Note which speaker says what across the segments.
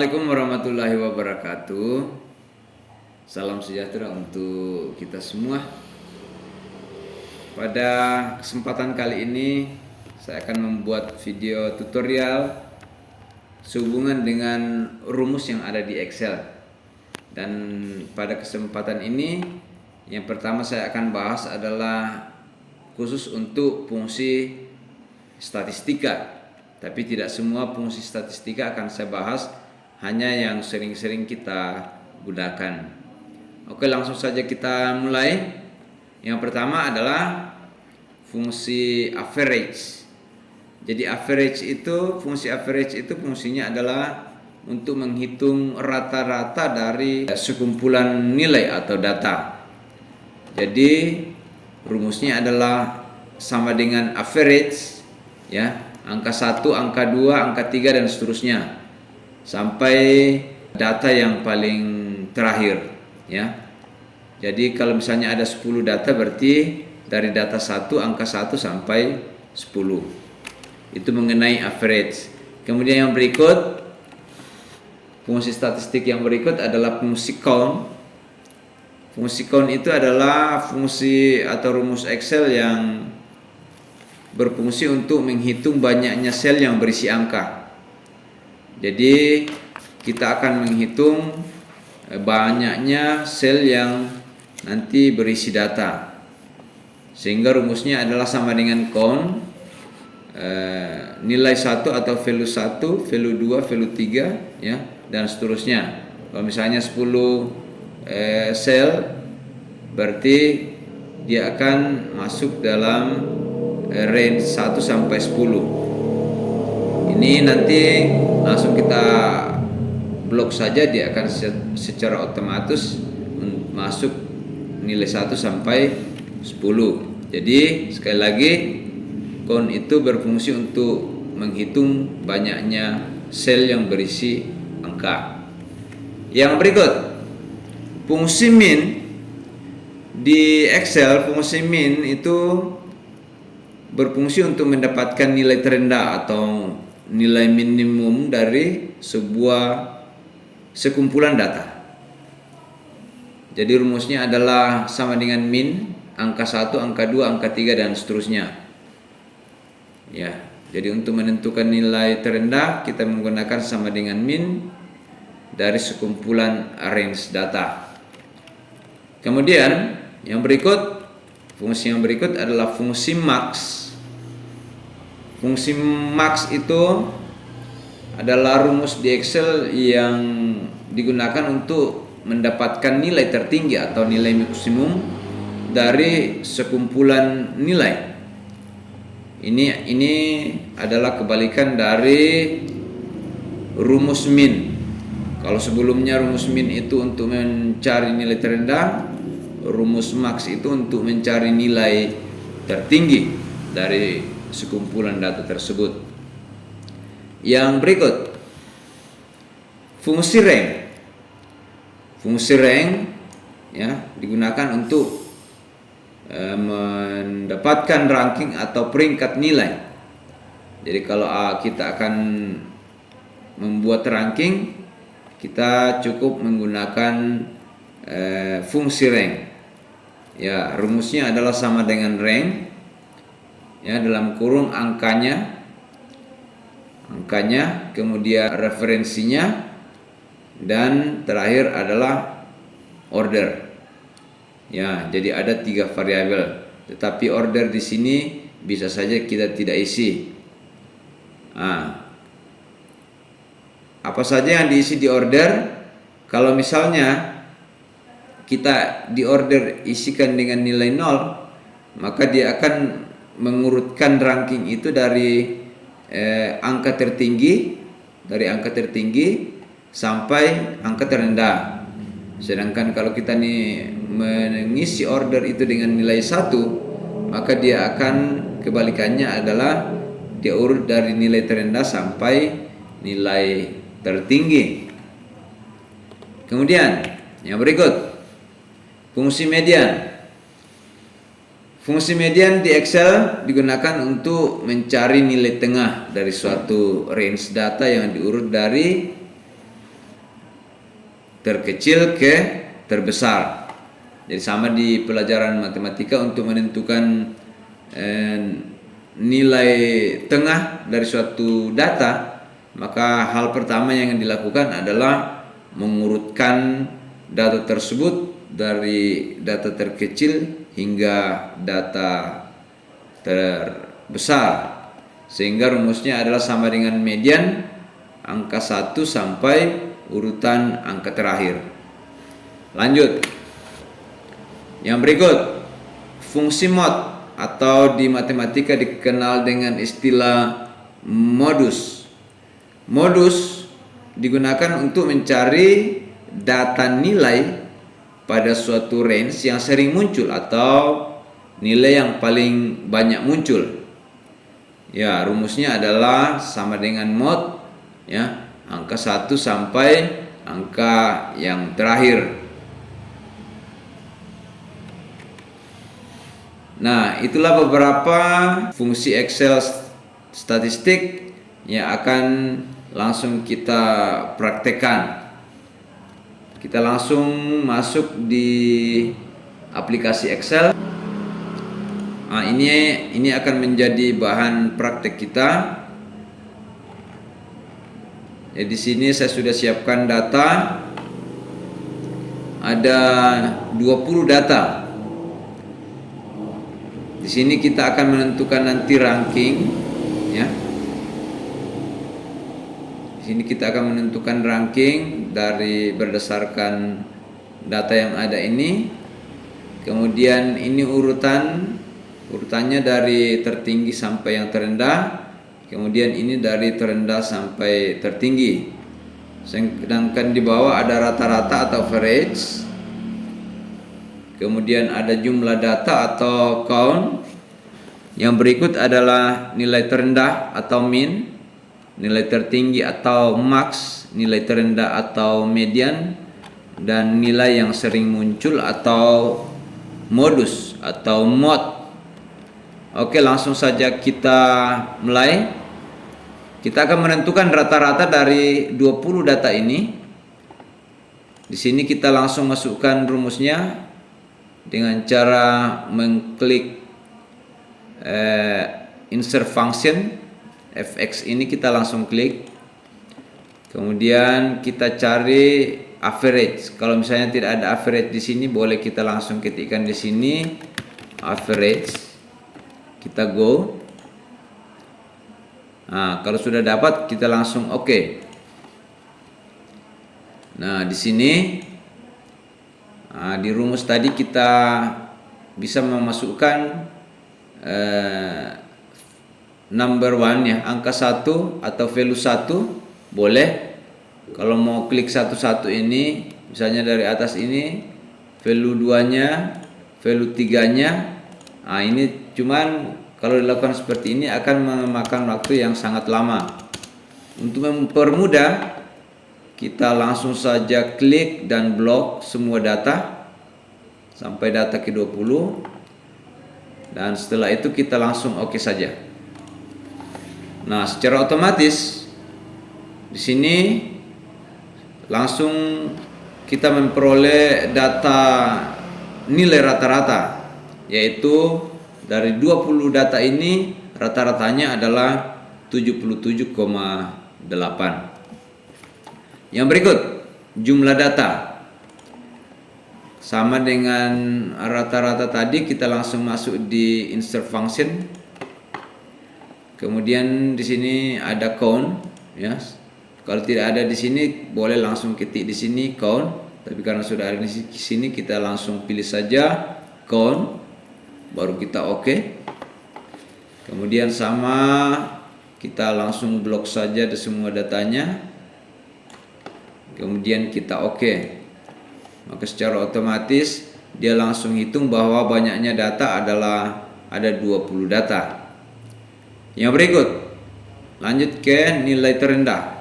Speaker 1: Assalamualaikum warahmatullahi wabarakatuh. Salam sejahtera untuk kita semua. Pada kesempatan kali ini saya akan membuat video tutorial sehubungan dengan rumus yang ada di Excel. Dan pada kesempatan ini yang pertama saya akan bahas adalah khusus untuk fungsi statistika. Tapi tidak semua fungsi statistika akan saya bahas, hanya yang sering-sering kita gunakan. Oke, langsung saja kita mulai. Yang pertama adalah fungsi average. Jadi fungsi average itu fungsinya adalah untuk menghitung rata-rata dari sekumpulan nilai atau data. Jadi rumusnya adalah sama dengan average, ya, angka 1, angka 2, angka 3 dan seterusnya sampai data yang paling terakhir, ya. Jadi kalau misalnya ada 10 data, berarti dari data 1, angka 1 sampai 10. Itu mengenai average. Kemudian yang berikut, fungsi statistik yang berikut adalah fungsi count. Fungsi count itu adalah fungsi atau rumus Excel yang berfungsi untuk menghitung banyaknya sel yang berisi angka. Jadi kita akan menghitung banyaknya sel yang nanti berisi data. Sehingga rumusnya adalah sama dengan count, nilai 1 atau value 1, value 2, value 3, ya, dan seterusnya. Kalau misalnya 10 sel, berarti dia akan masuk dalam range 1 sampai 10. Ini nanti langsung kita blok saja, dia akan secara otomatis masuk nilai 1 sampai 10. Jadi sekali lagi, count itu berfungsi untuk menghitung banyaknya sel yang berisi angka. Yang berikut, fungsi min. Di Excel, fungsi min itu berfungsi untuk mendapatkan nilai terendah atau nilai minimum dari sebuah sekumpulan data. Jadi rumusnya adalah sama dengan min, angka 1, angka 2, angka 3 dan seterusnya. Ya, jadi untuk menentukan nilai terendah kita menggunakan sama dengan min dari sekumpulan range data. Kemudian fungsi yang berikut adalah fungsi max. Fungsi max itu adalah rumus di Excel yang digunakan untuk mendapatkan nilai tertinggi atau nilai maksimum dari sekumpulan nilai. Ini adalah kebalikan dari rumus min. Kalau sebelumnya rumus min itu untuk mencari nilai terendah, rumus max itu untuk mencari nilai tertinggi dari sekumpulan data tersebut. Yang berikut, fungsi rank. Fungsi rank, ya, digunakan untuk mendapatkan ranking atau peringkat nilai. Jadi kalau kita akan membuat ranking, kita cukup menggunakan fungsi rank. Ya, rumusnya adalah sama dengan rank, ya, dalam kurung angkanya, kemudian referensinya, dan terakhir adalah order. Ya, jadi ada 3 variabel. Tetapi order di sini bisa saja kita tidak isi. Apa saja yang diisi di order? Kalau misalnya kita di order isikan dengan nilai 0, maka dia akan mengurutkan ranking itu dari angka tertinggi sampai angka terendah. Sedangkan kalau kita mengisi order itu dengan nilai 1, maka dia akan kebalikannya adalah dia urut dari nilai terendah sampai nilai tertinggi. Kemudian yang berikut, fungsi median. Fungsi median di Excel digunakan untuk mencari nilai tengah dari suatu range data yang diurut dari terkecil ke terbesar. Jadi sama di pelajaran matematika untuk menentukan nilai tengah dari suatu data, maka hal pertama yang dilakukan adalah mengurutkan data tersebut dari data terkecil hingga data terbesar, sehingga rumusnya adalah sama dengan median angka 1 sampai urutan angka terakhir. Lanjut. Yang berikut, fungsi mod atau di matematika dikenal dengan istilah modus. Modus digunakan untuk mencari data nilai pada suatu range yang sering muncul atau nilai yang paling banyak muncul. Ya, rumusnya adalah sama dengan mod, ya, angka 1 sampai angka yang terakhir. Nah, itulah beberapa fungsi Excel statistik yang akan langsung kita praktekkan. Kita langsung masuk di aplikasi Excel. Nah, ini akan menjadi bahan praktek kita. Ya, di sini saya sudah siapkan data. Ada 20 data. Di sini kita akan menentukan nanti ranking, ya. Di sini kita akan menentukan ranking dari berdasarkan data yang ada ini. Kemudian ini urutannya dari tertinggi sampai yang terendah. Kemudian ini dari terendah sampai tertinggi. Sedangkan di bawah ada rata-rata atau average. Kemudian ada jumlah data atau count. Yang berikut adalah nilai terendah atau min, nilai tertinggi atau max, nilai terendah atau median, dan nilai yang sering muncul atau modus atau mod. Oke, langsung saja kita mulai. Kita akan menentukan rata-rata dari 20 data ini. Di sini kita langsung masukkan rumusnya dengan cara mengklik insert function fx ini, kita langsung klik. Kemudian kita cari average. Kalau misalnya tidak ada average di sini, boleh kita langsung ketikkan di sini average. Kita go. Nah, kalau sudah dapat kita langsung oke. Nah, di sini di rumus tadi kita bisa memasukkan number one, ya, angka 1 atau value 1 boleh. Kalau mau klik satu-satu ini, misalnya dari atas ini value 2-nya, value 3-nya. Nah, ini cuman kalau dilakukan seperti ini akan memakan waktu yang sangat lama. Untuk mempermudah, kita langsung saja klik dan blok semua data sampai data ke-20. Dan setelah itu kita langsung oke saja. Nah, secara otomatis di sini langsung kita memperoleh data nilai rata-rata, yaitu dari 20 data ini rata-ratanya adalah 77,8. Yang berikut, jumlah data. Sama dengan rata-rata tadi, kita langsung masuk di insert function. Kemudian di sini ada count, ya. Kalau tidak ada di sini, boleh langsung ketik di sini count. Tapi karena sudah ada di sini, kita langsung pilih saja count, baru kita oke. Kemudian sama, kita langsung blok saja di semua datanya. Kemudian kita oke. Maka secara otomatis dia langsung hitung bahwa banyaknya data adalah ada 20 data. Yang berikut, lanjut ke nilai terendah.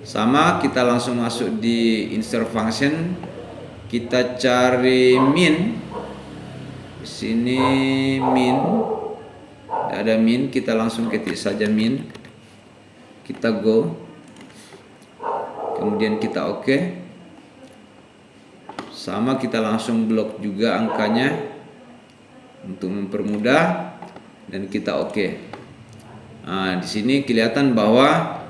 Speaker 1: Sama, kita langsung masuk di insert function. Kita cari min. Di sini min. Ada min, kita langsung ketik saja min. Kita go. Kemudian kita oke. sama kita langsung blok juga angkanya untuk mempermudah dan kita oke. Nah, di sini kelihatan bahwa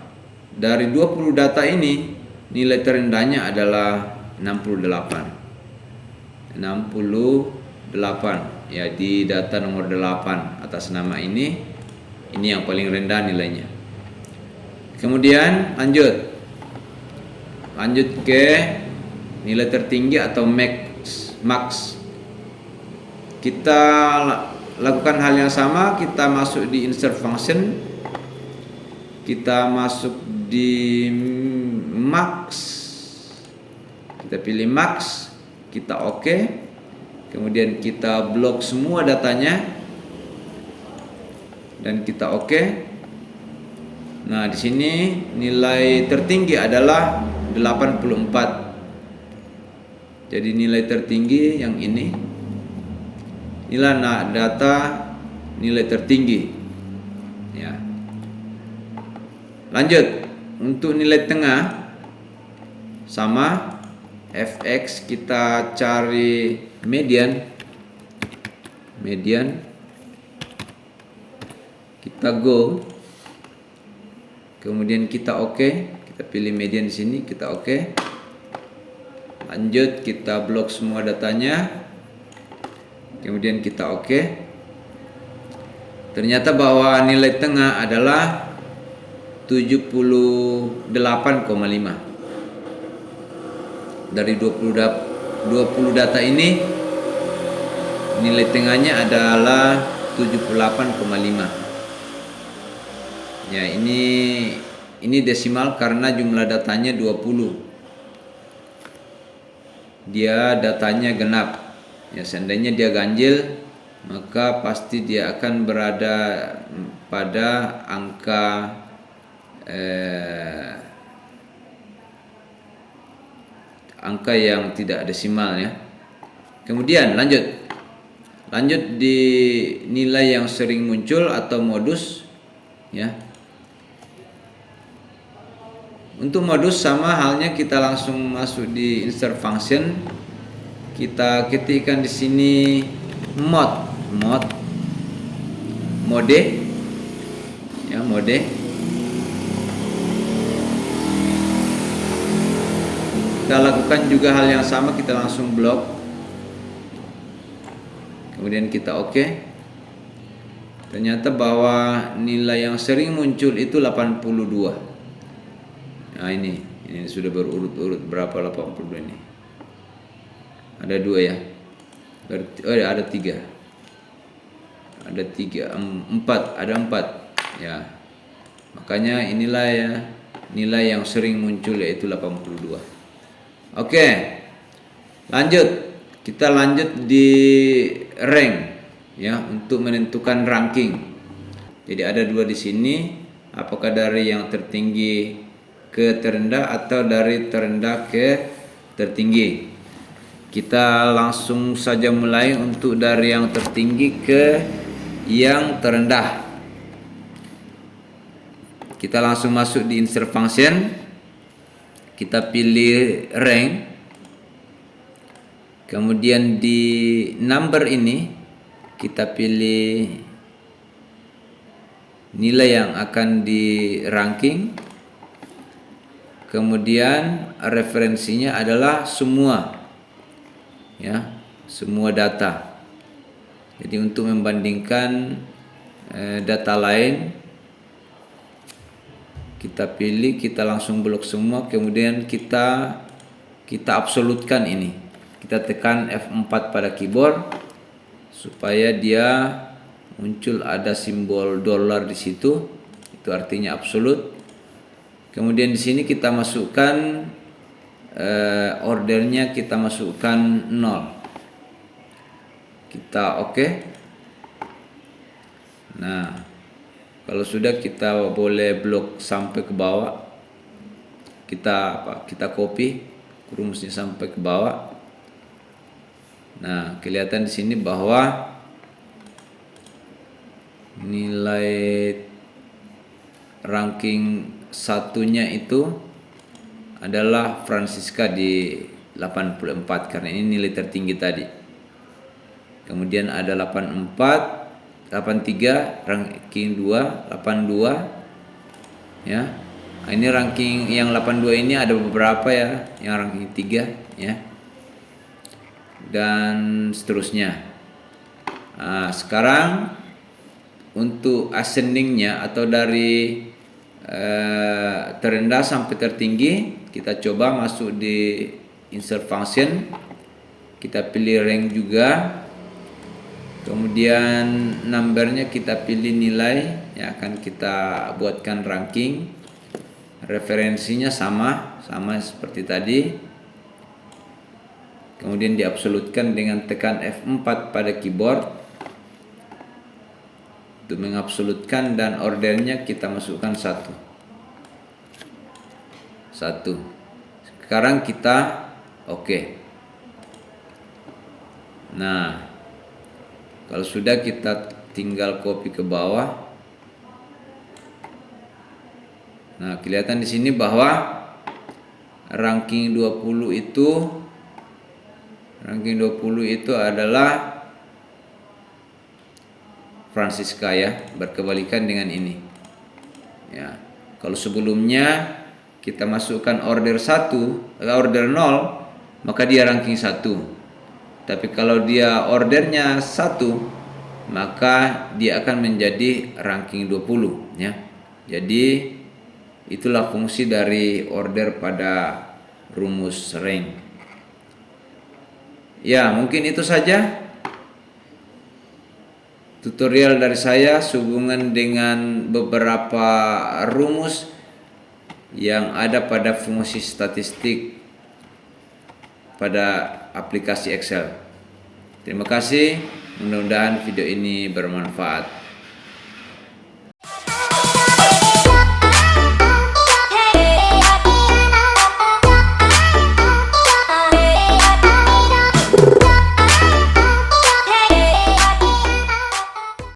Speaker 1: dari 20 data ini nilai terendahnya adalah 68. 68 ya, di data nomor 8 atas nama ini yang paling rendah nilainya. Kemudian lanjut ke nilai tertinggi atau max. Kita lakukan hal yang sama, kita masuk di insert function, kita masuk di max, kita pilih max, kita oke, kemudian kita blok semua datanya dan kita oke. Nah, di sini nilai tertinggi adalah 84. Jadi nilai tertinggi yang ini. Inilah data nilai tertinggi. Ya. Lanjut untuk nilai tengah sama fx, kita cari median, kita go, kemudian kita oke, kita pilih median di sini, kita oke. Lanjut kita blok semua datanya. Kemudian kita oke. Ternyata bahwa nilai tengah adalah 78,5. Dari 20 data ini nilai tengahnya adalah 78,5. Ya, ini desimal karena jumlah datanya 20. Dia datanya genap. Ya, seandainya dia ganjil, maka pasti dia akan berada pada angka yang tidak desimal ya. Kemudian lanjut di nilai yang sering muncul atau modus ya. Untuk modus sama halnya, kita langsung masuk di insert function. Kita ketikkan di sini mode ya, mode. Kita lakukan juga hal yang sama, kita langsung blok. Kemudian kita oke. Ternyata bahwa nilai yang sering muncul itu 82. Nah, ini sudah berurut-urut berapa 82 ini? Ada 2 ya. Ada 3. Ada 3, 4, ada 4 ya. Makanya inilah ya nilai yang sering muncul, yaitu 82. Oke. Lanjut. Kita lanjut di rank ya, untuk menentukan ranking. Jadi ada 2 di sini, apakah dari yang tertinggi ke terendah atau dari terendah ke tertinggi. Kita langsung saja mulai untuk dari yang tertinggi ke yang terendah. Kita langsung masuk di insert function. Kita pilih rank. Kemudian di number ini kita pilih nilai yang akan di ranking. Kemudian referensinya adalah semua ya, semua data. Jadi untuk membandingkan data lain, kita pilih, kita langsung blok semua, kemudian kita absolutkan ini. Kita tekan F4 pada keyboard supaya dia muncul ada simbol dolar di situ. Itu artinya absolut. Kemudian di sini kita masukkan ordernya, kita masukkan 0. Kita oke. Nah, kalau sudah, kita boleh blok sampai ke bawah. Kita copy rumusnya sampai ke bawah. Nah, kelihatan di sini bahwa nilai ranking satunya itu adalah Francisca di 84 karena ini nilai tertinggi tadi. Kemudian ada 84, 83 ranking 2, 82 ya. Nah, ini ranking yang 82 ini ada beberapa ya, yang ranking 3 ya. Dan seterusnya. Nah, sekarang untuk ascendingnya atau dari terendah sampai tertinggi, kita coba masuk di insert function, kita pilih rank juga, kemudian numbernya kita pilih nilai yang akan kita buatkan ranking, referensinya sama seperti tadi, kemudian diabsolutkan dengan tekan F4 pada keyboard untuk mengabsolutkan, dan ordernya kita masukkan 1. Sekarang kita oke. Nah, kalau sudah, kita tinggal copy ke bawah. Nah, kelihatan di sini bahwa ranking 20 itu adalah Francisca ya, berkebalikan dengan ini. Ya. Kalau sebelumnya kita masukkan order 0, maka dia ranking 1. Tapi kalau dia ordernya 1, maka dia akan menjadi ranking 20 ya. Jadi itulah fungsi dari order pada rumus rank. Ya, mungkin itu saja tutorial dari saya sehubungan dengan beberapa rumus yang ada pada fungsi statistik pada aplikasi Excel. Terima kasih, mudah-mudahan video ini bermanfaat.